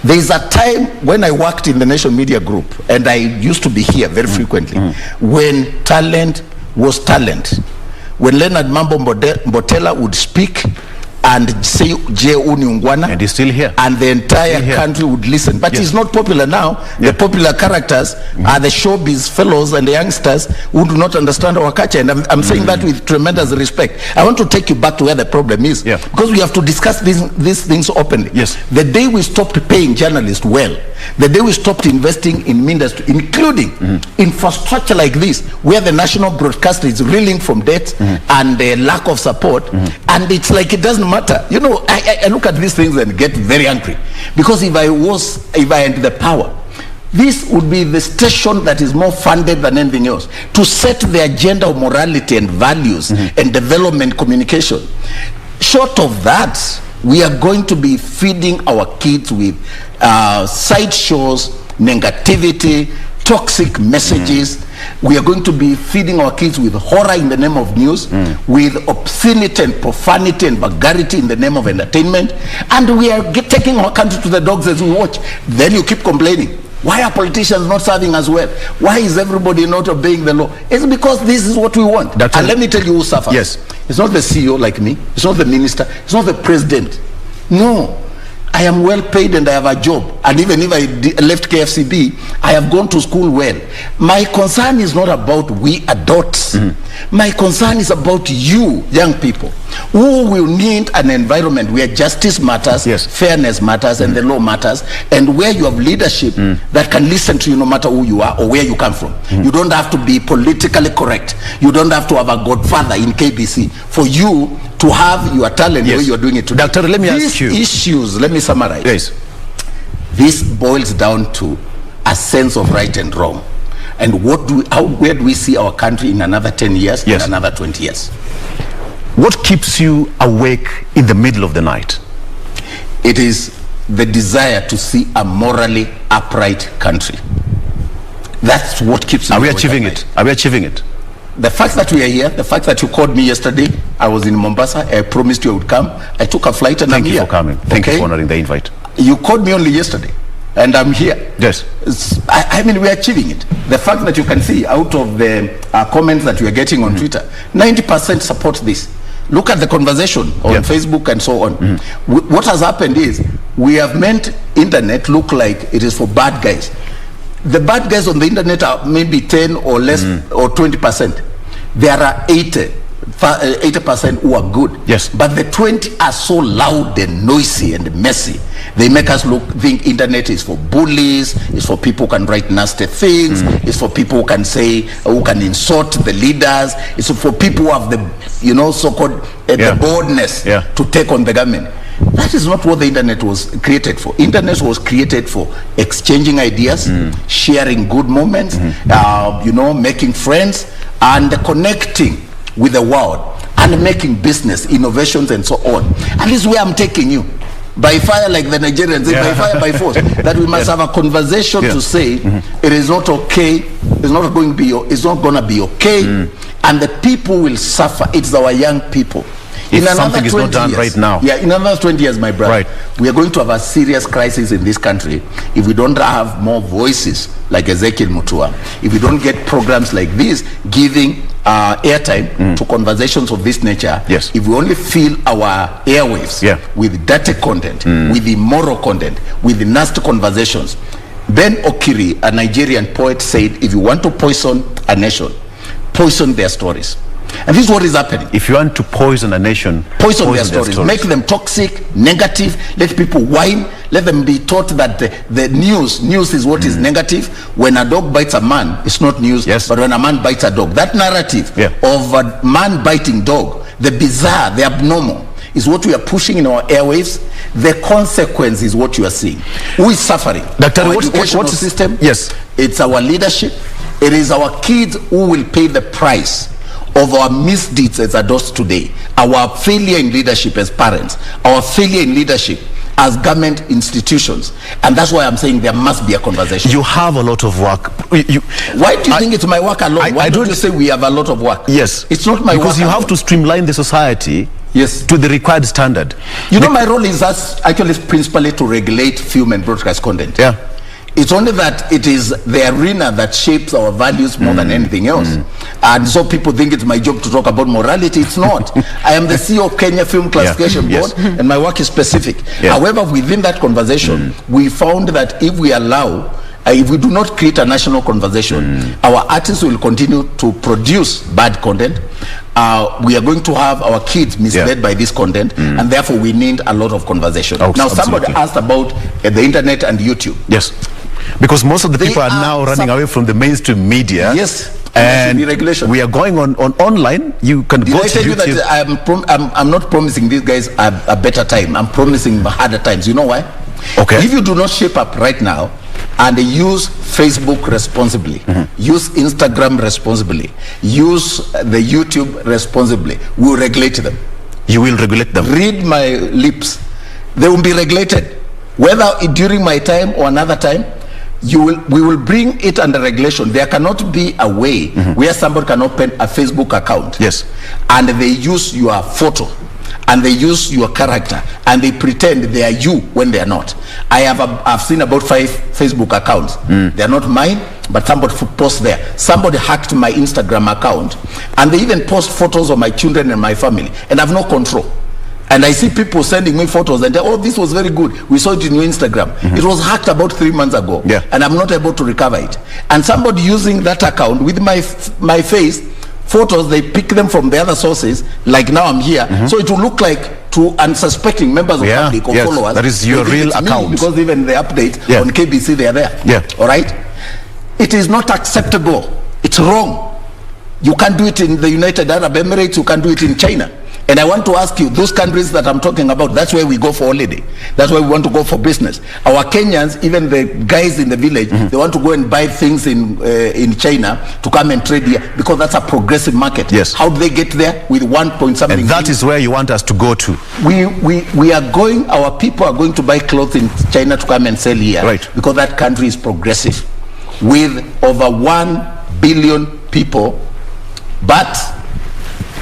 There is a time when I worked in the Nation Media Group, and I used to be here very frequently, when talent was talent. When Leonard Mambo Mbotela would speak and say Je Uniungwana, and he's still here, and the entire country would listen. But he's not popular now. The popular characters are the showbiz fellows and the youngsters who do not understand our culture. And I'm saying that with tremendous respect. I want to take you back to where the problem is, because we have to discuss these things openly. The day we stopped paying journalists well, the day we stopped investing in industry, including infrastructure like this, where the national broadcaster is reeling from debt and the lack of support, and it's like it doesn't matter. You know, I look at these things and get very angry, because if I had the power, this would be the station that is more funded than anything else to set the agenda of morality and values and development communication. Short of that, we are going to be feeding our kids with side shows, negativity, toxic messages. We are going to be feeding our kids with horror in the name of news, with obscenity and profanity and vulgarity in the name of entertainment, and we are taking our country to the dogs as we watch. Then you keep complaining. Why are politicians not serving as well? Why is everybody not obeying the law? It's because this is what we want. And let me tell you who suffers. It's not the CEO like me. It's not the minister. It's not the president. No. I am well paid and I have a job. And even if I left KFCB, I have gone to school well. My concern is not about we adults. My concern is about you, young people, who will need an environment where justice matters, fairness matters, and the law matters, and where you have leadership that can listen to you no matter who you are or where you come from. You don't have to be politically correct. You don't have to have a godfather in KBC for you to have your talent the way you are doing it today. Doctor, let me ask you. These issues, let me summarize. Yes. This boils down to a sense of right and wrong. And where do we see our country in another 10 years, in another 20 years? What keeps you awake in the middle of the night? It is the desire to see a morally upright country. That's what keeps me awake. Are we achieving it? Are we achieving it? The fact that we are here, the fact that you called me yesterday, I was in Mombasa, I promised you I would come. I took a flight and I'm here. Thank you for coming. Thank you for honoring the invite. You called me only yesterday and I'm here. Yes. I mean, we're achieving it. The fact that you can see out of the comments that we are getting on Twitter, 90% support this. Look at the conversation on Facebook and so on. What has happened is we have made internet look like it is for bad guys. The bad guys on the internet are maybe 10 or less or 20%. There are 80% who are good. Yes. But the 20 are so loud and noisy and messy. They make us think internet is for bullies, it's for people who can write nasty things, it's for people who can say, who can insult the leaders, it's for people who have the, you know, so-called the boldness to take on the government. That is not what the internet was created for. Internet was created for exchanging ideas, sharing good moments, you know, making friends and connecting with the world and making business, innovations and so on. And this is where I'm taking you. By fire, like the Nigerians, by fire, by force. That we must have a conversation to say it is not okay, it's not going to be okay, and the people will suffer. It's our young people. If something is not done right now. Yeah, in another 20 years, my brother, we are going to have a serious crisis in this country if we don't have more voices like Ezekiel Mutua, if we don't get programs like this giving airtime to conversations of this nature, if we only fill our airwaves with dirty content, with immoral content, with nasty conversations. Ben Okiri, a Nigerian poet, said, if you want to poison a nation, poison their stories. And this is what is happening. If you want to poison a nation, poison their stories. Make them toxic, negative, let people whine, let them be taught that the news is what is negative. When a dog bites a man, it's not news, but when a man bites a dog, that narrative of a man biting dog, the bizarre, the abnormal, is what we are pushing in our airwaves. The consequence is what you are seeing. Who is suffering? Doctor, our educational system. Yes. It's our leadership. It is our kids who will pay the price of our misdeeds as adults today, our failure in leadership as parents, our failure in leadership as government institutions. And that's why I'm saying there must be a conversation. You have a lot of work. Why do you think it's my work alone? Why don't you say we have a lot of work? Yes. It's not my work because you have to streamline the society to the required standard. You know, my role is actually principally to regulate film and broadcast content. It's only that it is the arena that shapes our values more than anything else. And so people think it's my job to talk about morality. It's not. I am the CEO of Kenya Film Classification Board, and my work is specific. However, within that conversation, we found that if we allow, if we do not create a national conversation, our artists will continue to produce bad content. We are going to have our kids misled by this content, and therefore we need a lot of conversation. Now, somebody asked about the internet and YouTube. Yes. Because most of the people are now running away from the mainstream media. Yes. And we are going on online. You can go to YouTube. Did I tell you that I'm not promising these guys a better time. I'm promising harder times. You know why? Okay. If you do not shape up right now and use Facebook responsibly, use Instagram responsibly, use the YouTube responsibly, we'll regulate them. You will regulate them? Read my lips. They will be regulated. Whether during my time or another time, we will bring it under regulation. There cannot be a way where somebody can open a Facebook account and they use your photo and they use your character and they pretend they are you when they are not. I've seen about 5 Facebook accounts. They are not mine. but somebody posts there. Somebody hacked my Instagram account, and they even post photos of my children and my family, and I have no control. And I see people sending me photos and oh, this was very good. We saw it in your Instagram. It was hacked about 3 months ago, and I'm not able to recover it. And somebody using that account with my face, photos, they pick them from the other sources, like now I'm here. So it will look like to unsuspecting members of public or followers. That is your real account. Because even the update on KBC, they are there. All right? It is not acceptable. It's wrong. You can't do it in the United Arab Emirates. You can't do it in China. And I want to ask you, those countries that I'm talking about, that's where we go for holiday. That's where we want to go for business. Our Kenyans, even the guys in the village, they want to go and buy things in China to come and trade here because that's a progressive market. Yes. How do they get there? With 1 point something. And that is where you want us to go to. We are going, our people are going to buy clothes in China to come and sell here. Right. Because that country is progressive. With over 1 billion people, but,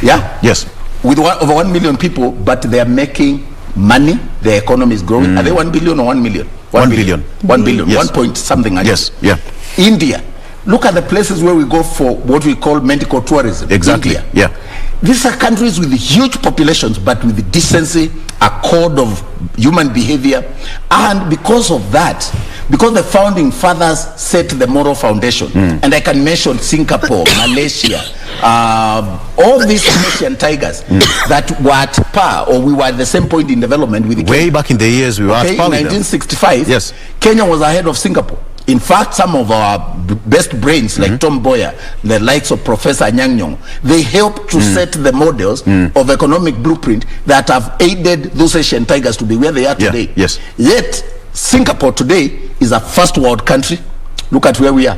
yes. With over 1 million people, but they are making money. The economy is growing. Are they 1 billion or 1 million? 1 billion. 1 billion. Yes. 1 point something. Yes. Yeah. India. Look at the places where we go for what we call medical tourism. Exactly. India. Yeah. These are countries with huge populations, but with decency, a code of human behavior. And because of that, because the founding fathers set the moral foundation, and I can mention Singapore, Malaysia, all these Asian tigers that were at par, or we were at the same point in development with Way back in the years we were at par in with them. 1965, Yes. Kenya was ahead of Singapore. In fact, some of our best brains, like Tom Boyer, the likes of Professor Anyang' Nyong'o, they helped to set the models of economic blueprint that have aided those Asian tigers to be where they are today. Yes. Yet, Singapore today is a first world country. Look at where we are.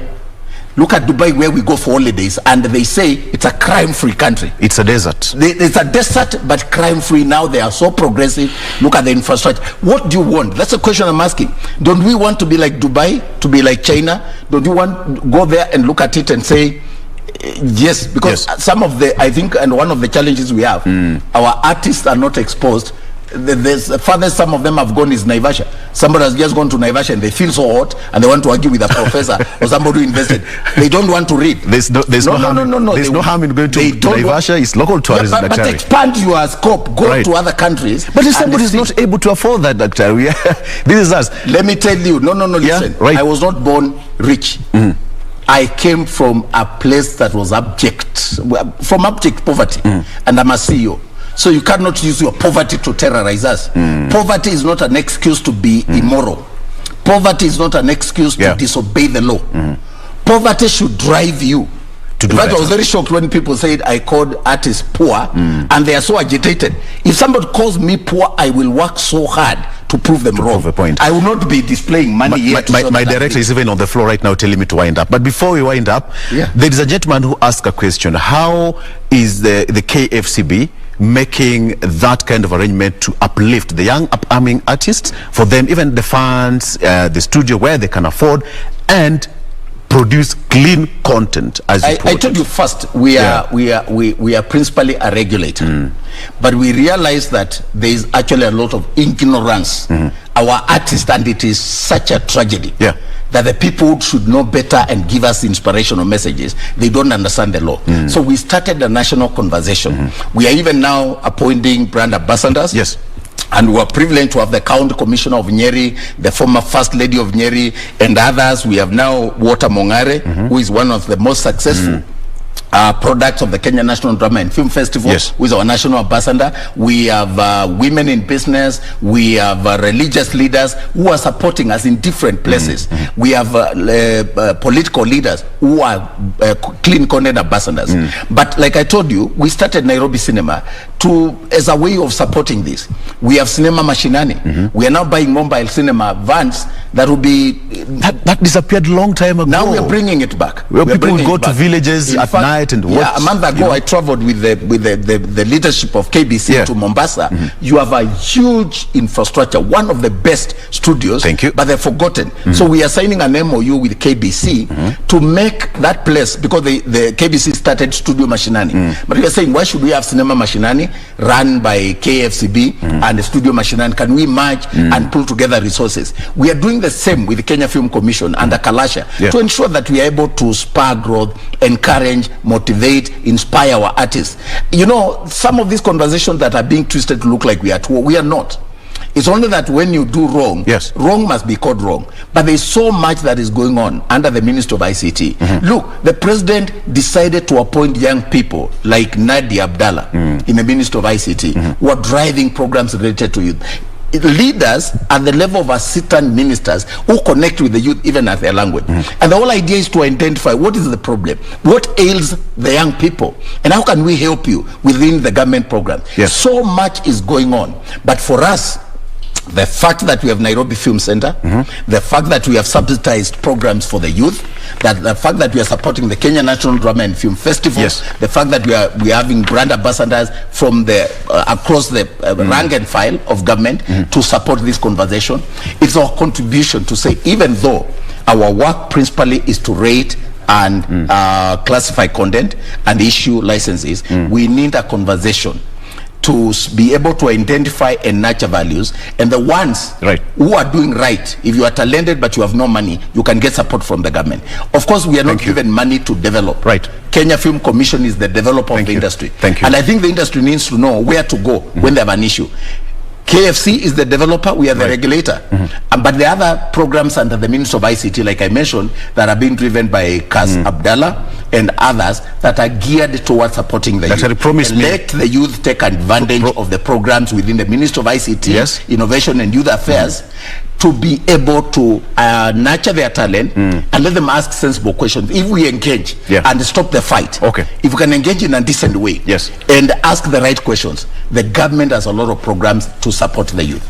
Look at Dubai, where we go for holidays, and they say it's a crime-free country. It's a desert. It's a desert, but crime-free. Now they are so progressive. Look at the infrastructure. What do you want? That's a question I'm asking. Don't we want to be like Dubai, to be like China? Don't you want to go there and look at it and say, yes? Because some of the, I think, and one of the challenges we have, our artists are not exposed. The farthest some of them have gone is Naivasha. Somebody has just gone to Naivasha and they feel so hot and they want to argue with a professor or somebody who invested. They don't want to read. There's no harm in going to Naivasha. It's local tourism. But expand your scope. Go to other countries. But if somebody is not able to afford that, Doctor, this is us. Let me tell you. Listen. I was not born rich. I came from a place that was abject poverty, and I'm a CEO. So you cannot use your poverty to terrorize us. Poverty is not an excuse to be immoral. Poverty is not an excuse to disobey the law. Poverty should drive you to do that. I was very shocked when people said I called artists poor, and they are so agitated. If somebody calls me poor, I will work so hard to prove them wrong. I will not be displaying money yet. My director is even on the floor right now telling me to wind up. But before we wind up, there is a gentleman who asked a question. How is the KFCB making that kind of arrangement to uplift the young upcoming artists, for them, even the funds, the studio where they can afford, and produce clean content? As I told you first, we are principally a regulator, but we realize that there is actually a lot of ignorance. Our artists, and it is such a tragedy that the people should know better and give us inspirational messages. They don't understand the law. So we started a national conversation. We are even now appointing brand ambassadors. Yes. And we are privileged to have the County Commissioner of Nyeri, the former First Lady of Nyeri, and others. We have now Walter Mongare, who is one of the most successful products of the Kenya National Drama and Film Festival, who is our national ambassador. We have women in business. We have religious leaders who are supporting us in different places. We have political leaders who are clean content ambassadors. But like I told you, we started Nairobi Cinema as a way of supporting this. We have Cinema Mashinani. We are now buying mobile cinema vans that will be... That disappeared a long time ago. Now we are bringing it back. Where people will go to villages at night and watch. Yeah, a month ago I traveled with the leadership of KBC to Mombasa. You have a huge infrastructure, one of the best studios. Thank you. But they're forgotten. So we are signing an MOU with KBC to make that place, because the KBC started Studio Mashinani. But we are saying, why should we have Cinema Mashinani Mashinani, run by KFCB and Studio Mashinani. Can we merge and pull together resources? We are doing the same with the Kenya Film Commission under Kalasha to ensure that we are able to spur growth, encourage, motivate, inspire our artists. You know, some of these conversations that are being twisted to look like we are at war, we are not. It's only that when you do wrong, wrong must be called wrong. But there's so much that is going on under the Ministry of ICT. Look, the president decided to appoint young people like Nadia Abdallah in the Ministry of ICT who are driving programs related to youth. Leaders at the level of assistant ministers who connect with the youth even at their language. And the whole idea is to identify what is the problem, what ails the young people, and how can we help you within the government program. So much is going on. But for us, the fact that we have Nairobi Film Center, the fact that we have subsidized programs for the youth, that the fact that we are supporting the Kenya National Drama and Film Festival, the fact that we are having brand ambassadors from the across the rank and file of government to support this conversation, it's our contribution to say, even though our work principally is to rate and classify content and issue licenses, we need a conversation to be able to identify and nurture values, and the ones who are doing right. If you are talented but you have no money, you can get support from the government. Of course, we are not given money to develop. Kenya Film Commission is the developer of the industry. And I think the industry needs to know where to go when they have an issue. KFC is the developer, we are the regulator. But the other programs under the Ministry of ICT, like I mentioned, that are being driven by Kaz Abdallah and others that are geared towards supporting the youth. Let the youth take advantage of the programs within the Ministry of ICT, Innovation and Youth Affairs, to be able to nurture their talent and let them ask sensible questions. If we engage and stop the fight, if we can engage in a decent way and ask the right questions, the government has a lot of programs to support the youth.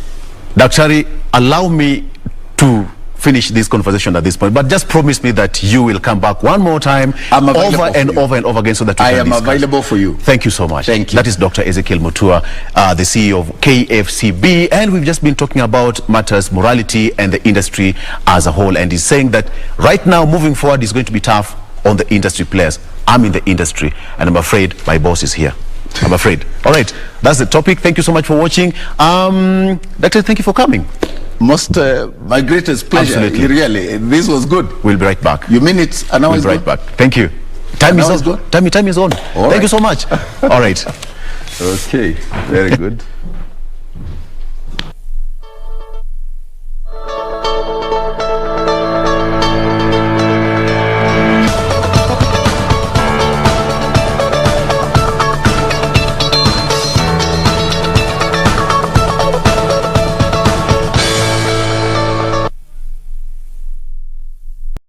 Daktari, allow me to finish this conversation at this point, but just promise me that you will come back one more time over and over again so that I am available for you. Thank you so much. Thank you. That is Dr. Ezekiel Mutua, the CEO of KFCB, and we've just been talking about matters, morality and the industry as a whole, and he's saying that right now moving forward is going to be tough on the industry players. I'm in the industry and I'm afraid my boss is here. I'm afraid. All right, that's the topic. Thank you so much for watching. Doctor, thank you for coming. My greatest pleasure. Absolutely. Really, this was good. We'll be right back. You mean it? An hour we'll is be right back. Thank you. Time is on. Time is on. Thank you so much. All right. Okay. Very good.